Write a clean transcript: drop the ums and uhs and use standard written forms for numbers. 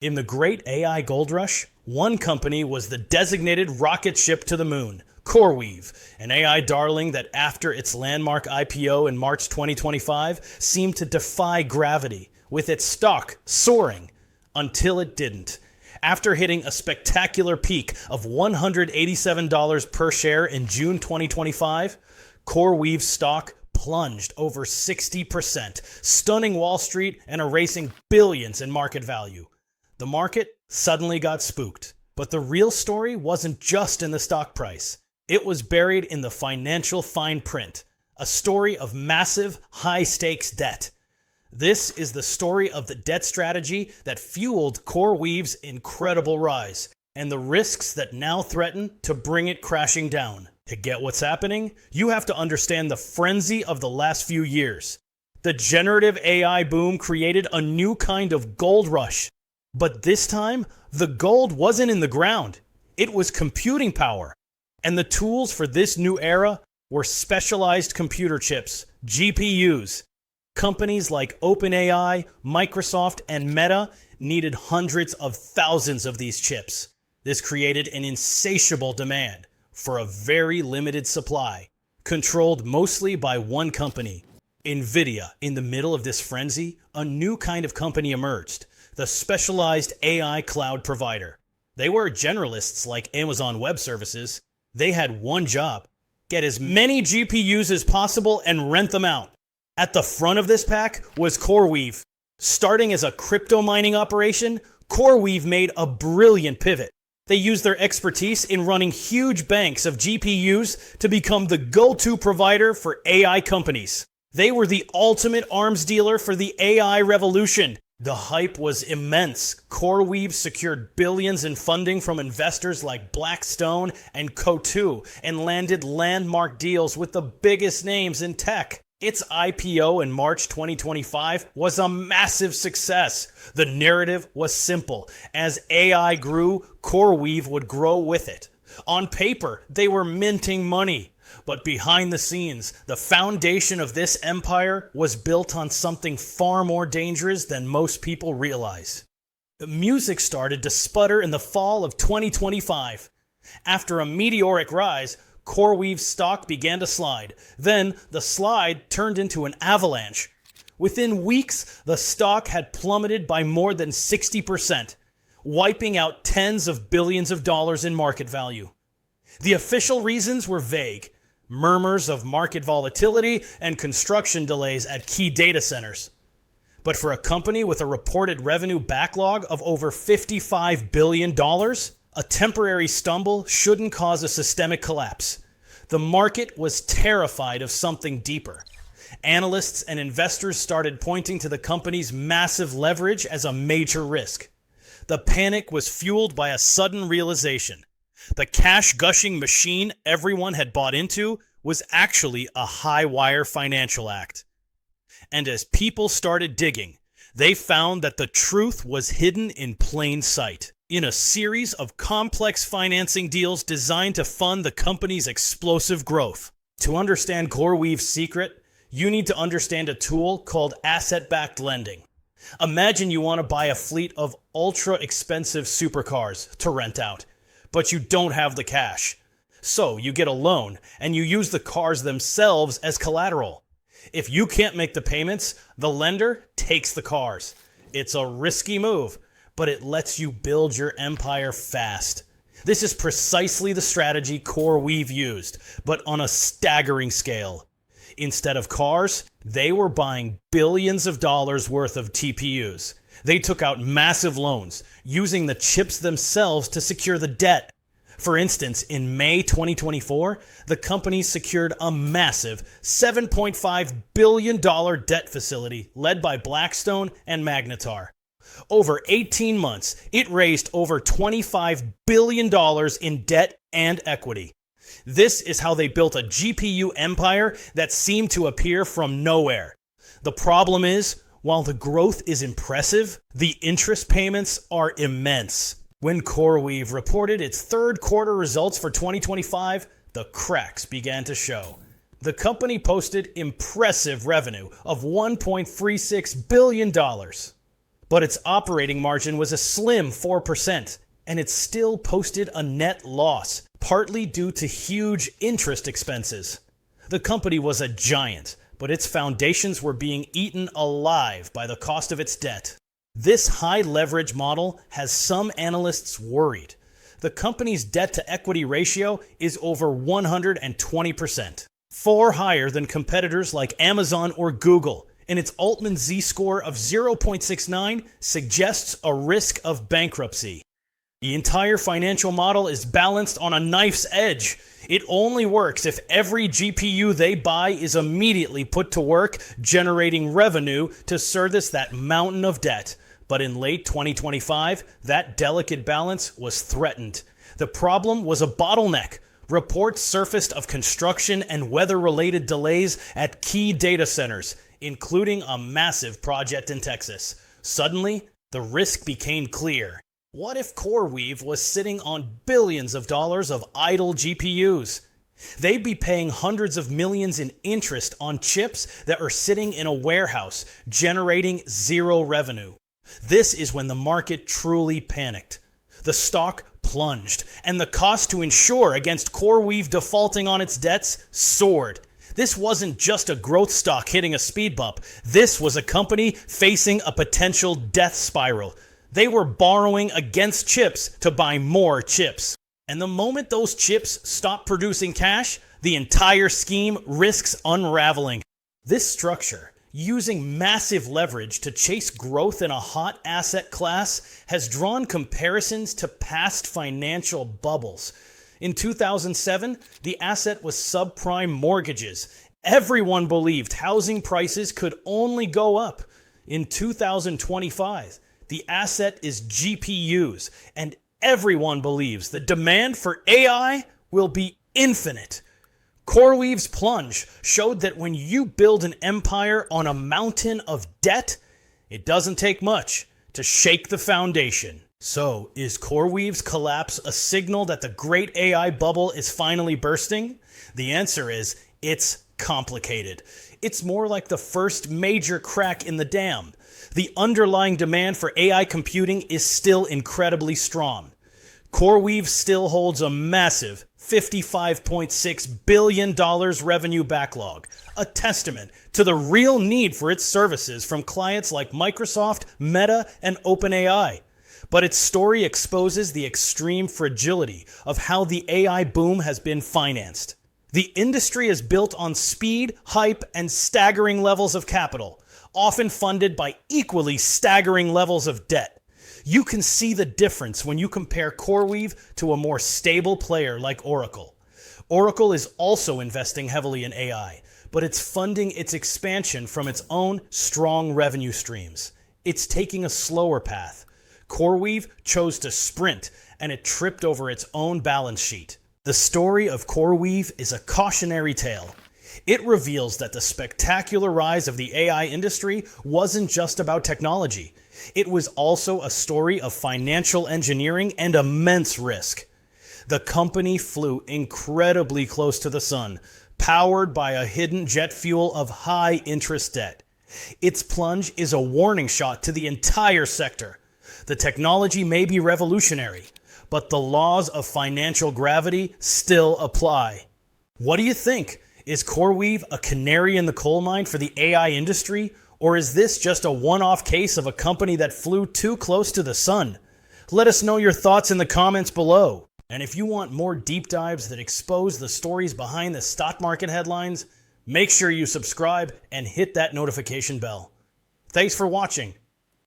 In the great AI gold rush, one company was the designated rocket ship to the moon, CoreWeave, an AI darling that after its landmark IPO in March 2025 seemed to defy gravity, with its stock soaring, until it didn't. After hitting a spectacular peak of $187 per share in June 2025, CoreWeave's stock plunged over 60%, stunning Wall Street and erasing billions in market value. The market suddenly got spooked. But the real story wasn't just in the stock price. It was buried in the financial fine print, a story of massive, high-stakes debt. This is the story of the debt strategy that fueled CoreWeave's incredible rise, and the risks that now threaten to bring it crashing down. To get what's happening, you have to understand the frenzy of the last few years. The generative AI boom created a new kind of gold rush. But this time, the gold wasn't in the ground. It was computing power. And the tools for this new era were specialized computer chips, GPUs. Companies like OpenAI, Microsoft, and Meta needed hundreds of thousands of these chips. This created an insatiable demand for a very limited supply, controlled mostly by one company, NVIDIA. In the middle of this frenzy, a new kind of company emerged. The specialized AI cloud provider. They were generalists like Amazon Web Services. They had one job: get as many GPUs as possible and rent them out. At the front of this pack was CoreWeave. Starting as a crypto mining operation, CoreWeave made a brilliant pivot. They used their expertise in running huge banks of GPUs to become the go-to provider for AI companies. They were the ultimate arms dealer for the AI revolution. The hype was immense. CoreWeave secured billions in funding from investors like Blackstone and Coatue and landed landmark deals with the biggest names in tech. Its IPO in March 2025 was a massive success. The narrative was simple. As AI grew, CoreWeave would grow with it. On paper, they were minting money. But behind the scenes, the foundation of this empire was built on something far more dangerous than most people realize. Music started to sputter in the fall of 2025. After a meteoric rise, CoreWeave's stock began to slide. Then, the slide turned into an avalanche. Within weeks, the stock had plummeted by more than 60%, wiping out tens of billions of dollars in market value. The official reasons were vague. Murmurs of market volatility and construction delays at key data centers. But for a company with a reported revenue backlog of over $55 billion, a temporary stumble shouldn't cause a systemic collapse. The market was terrified of something deeper. Analysts and investors started pointing to the company's massive leverage as a major risk. The panic was fueled by a sudden realization. The cash-gushing machine everyone had bought into was actually a high-wire financial act. And as people started digging, they found that the truth was hidden in plain sight, in a series of complex financing deals designed to fund the company's explosive growth. To understand CoreWeave's secret, you need to understand a tool called asset-backed lending. Imagine you want to buy a fleet of ultra-expensive supercars to rent out, but you don't have the cash. So you get a loan, and you use the cars themselves as collateral. If you can't make the payments, the lender takes the cars. It's a risky move, but it lets you build your empire fast. This is precisely the strategy CoreWeave used, but on a staggering scale. Instead of cars, they were buying billions of dollars worth of TPUs. They took out massive loans, using the chips themselves to secure the debt. For instance, in May 2024, the company secured a massive $7.5 billion debt facility led by Blackstone and Magnetar. Over 18 months, it raised over $25 billion in debt and equity. This is how they built a GPU empire that seemed to appear from nowhere. The problem is, while the growth is impressive, the interest payments are immense. When CoreWeave reported its third quarter results for 2025, the cracks began to show. The company posted impressive revenue of $1.36 billion. but its operating margin was a slim 4%, and it still posted a net loss, partly due to huge interest expenses. The company was a giant, but its foundations were being eaten alive by the cost of its debt. This high leverage model has some analysts worried. The company's debt-to-equity ratio is over 120%, far higher than competitors like Amazon or Google, and its Altman Z-score of 0.69 suggests a risk of bankruptcy. The entire financial model is balanced on a knife's edge. It only works if every GPU they buy is immediately put to work generating revenue to service that mountain of debt. But in late 2025, that delicate balance was threatened. The problem was a bottleneck. Reports surfaced of construction and weather-related delays at key data centers, including a massive project in Texas. Suddenly, the risk became clear. What if CoreWeave was sitting on billions of dollars of idle GPUs? They'd be paying hundreds of millions in interest on chips that are sitting in a warehouse, generating zero revenue. This is when the market truly panicked. The stock plunged, and the cost to insure against CoreWeave defaulting on its debts soared. This wasn't just a growth stock hitting a speed bump. This was a company facing a potential death spiral. They were borrowing against chips to buy more chips. And the moment those chips stop producing cash, the entire scheme risks unraveling. This structure, using massive leverage to chase growth in a hot asset class, has drawn comparisons to past financial bubbles. In 2007, the asset was subprime mortgages. Everyone believed housing prices could only go up. In 2025, the asset is GPUs, and everyone believes the demand for AI will be infinite. CoreWeave's plunge showed that when you build an empire on a mountain of debt, it doesn't take much to shake the foundation. So, is CoreWeave's collapse a signal that the great AI bubble is finally bursting? The answer is, it's complicated. It's more like the first major crack in the dam. The underlying demand for AI computing is still incredibly strong. CoreWeave still holds a massive $55.6 billion revenue backlog, a testament to the real need for its services from clients like Microsoft, Meta, and OpenAI. But its story exposes the extreme fragility of how the AI boom has been financed. The industry is built on speed, hype, and staggering levels of capital, often funded by equally staggering levels of debt. You can see the difference when you compare CoreWeave to a more stable player like Oracle. Oracle is also investing heavily in AI, but it's funding its expansion from its own strong revenue streams. It's taking a slower path. CoreWeave chose to sprint, and it tripped over its own balance sheet. The story of CoreWeave is a cautionary tale. It reveals that the spectacular rise of the AI industry wasn't just about technology. It was also a story of financial engineering and immense risk. The company flew incredibly close to the sun, powered by a hidden jet fuel of high interest debt. Its plunge is a warning shot to the entire sector. The technology may be revolutionary, but the laws of financial gravity still apply. What do you think? Is CoreWeave a canary in the coal mine for the AI industry? Or is this just a one-off case of a company that flew too close to the sun? Let us know your thoughts in the comments below. And if you want more deep dives that expose the stories behind the stock market headlines, make sure you subscribe and hit that notification bell. Thanks for watching.